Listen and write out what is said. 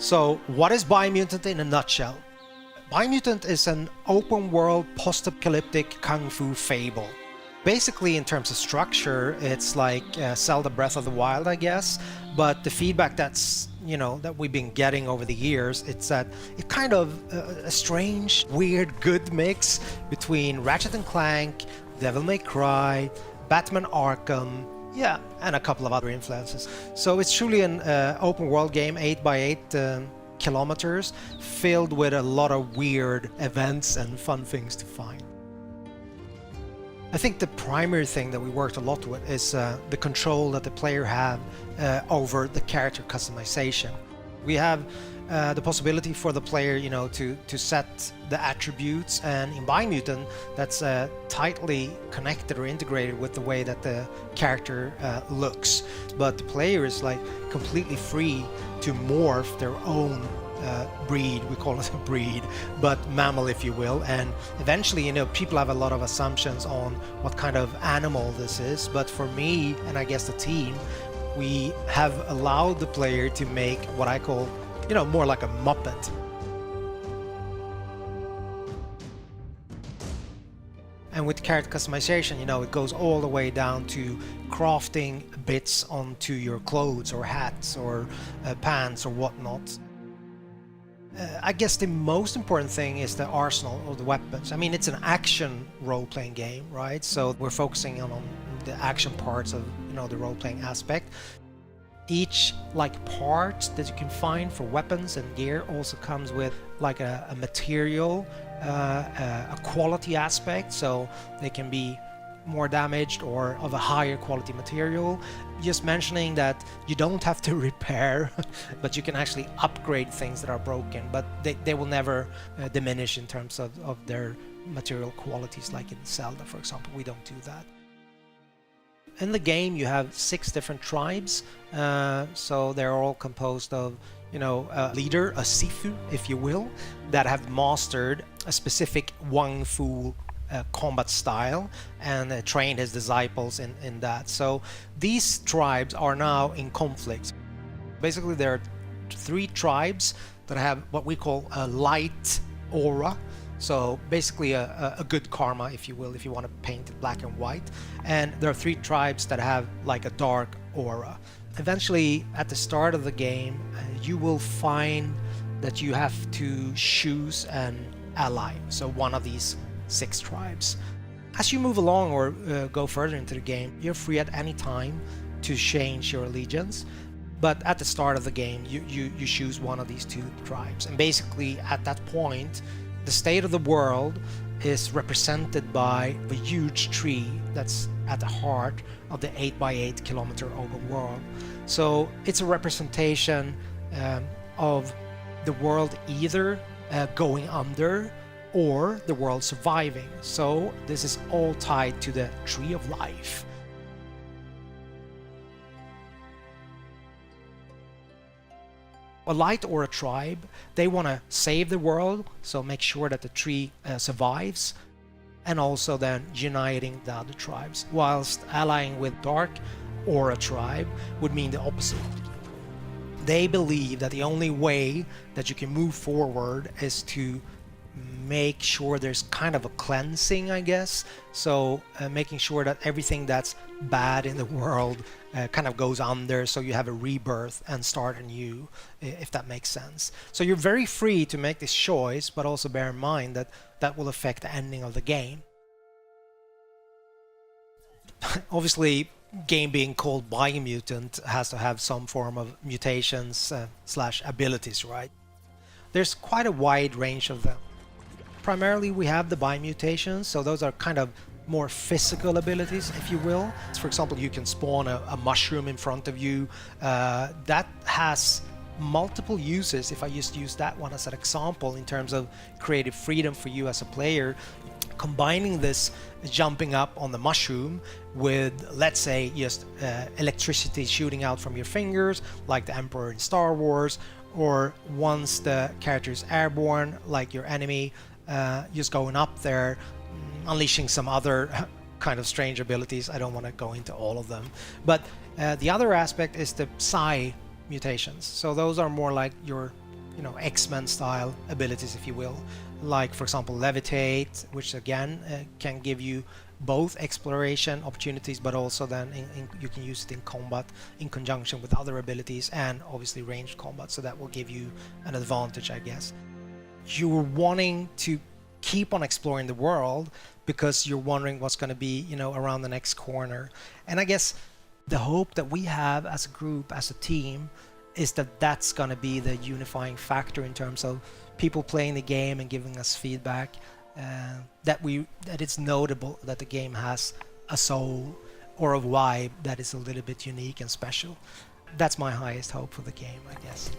So what is Biomutant in a nutshell? Biomutant is an open world post-apocalyptic kung fu fable. Basically, in terms of structure, it's like Zelda Breath of the Wild, I guess, but the feedback that we've been getting over the years, it's that it kind of a strange, weird, good mix between Ratchet and Clank, Devil May Cry, Batman Arkham, yeah, and a couple of other influences. So it's truly an open world game, 8x8 kilometers, filled with a lot of weird events and fun things to find. I think the primary thing that we worked a lot with is the control that the player have over the character customization. We have the possibility for the player, to set the attributes, and in Biomutant, that's tightly connected or integrated with the way that the character looks. But the player is like completely free to morph their own breed, we call it a breed, but mammal, if you will. And eventually, people have a lot of assumptions on what kind of animal this is. But for me, and I guess the team, we have allowed the player to make what I call, more like a Muppet. And with character customization, it goes all the way down to crafting bits onto your clothes or hats or pants or whatnot. I guess the most important thing is the arsenal of the weapons. I mean, it's an action role-playing game, right? So we're focusing on the action parts of, the role-playing aspect. Each part that you can find for weapons and gear also comes with like a material, a quality aspect, so they can be more damaged or of a higher quality material. Just mentioning that you don't have to repair, but you can actually upgrade things that are broken, but they will never diminish in terms of their material qualities, like in Zelda, for example. We don't do that. In the game, you have 6 different tribes, so they're all composed of, a leader, a Sifu, if you will, that have mastered a specific Wang Fu combat style and trained his disciples in that. So these tribes are now in conflict. Basically, there are 3 tribes that have what we call a light aura. So basically a good karma, if you will, if you want to paint it black and white. And there are 3 tribes that have like a dark aura. Eventually, at the start of the game, you will find that you have to choose an ally, so one of these 6 tribes. As you move along or go further into the game, you're free at any time to change your allegiance. But at the start of the game, you choose one of these 2 tribes. And basically, at that point, the state of the world is represented by the huge tree that's at the heart of the 8x8 kilometer open world. So it's a representation of the world either going under or the world surviving. So this is all tied to the tree of life. A light aura tribe, they want to save the world, so make sure that the tree survives, and also then uniting the other tribes, whilst allying with dark aura tribe would mean the opposite. They believe that the only way that you can move forward is to make sure there's kind of a cleansing, I guess. So making sure that everything that's bad in the world kind of goes under, so you have a rebirth and start anew, if that makes sense. So you're very free to make this choice, but also bear in mind that that will affect the ending of the game. Obviously, game being called Biomutant has to have some form of mutations slash abilities, right? There's quite a wide range of them. Primarily, we have the Biomutations, so those are kind of more physical abilities, if you will. For example, you can spawn a mushroom in front of you. That has multiple uses, if I just use that one as an example, in terms of creative freedom for you as a player. Combining this jumping up on the mushroom with, let's say, just electricity shooting out from your fingers, like the Emperor in Star Wars, or once the character is airborne, like your enemy, just going up there, unleashing some other kind of strange abilities. I don't want to go into all of them. But the other aspect is the Psi Mutations. So those are more like your you know, X-Men style abilities, if you will, like for example levitate, which again can give you both exploration opportunities, but also then you can use it in combat in conjunction with other abilities and obviously ranged combat, so that will give you an advantage, I guess. You're wanting to keep on exploring the world because you're wondering what's going to be, you know, around the next corner. And I guess the hope that we have as a group, as a team, is that that's going to be the unifying factor in terms of people playing the game and giving us feedback, that it's notable that the game has a soul or a vibe that is a little bit unique and special. That's my highest hope for the game, I guess.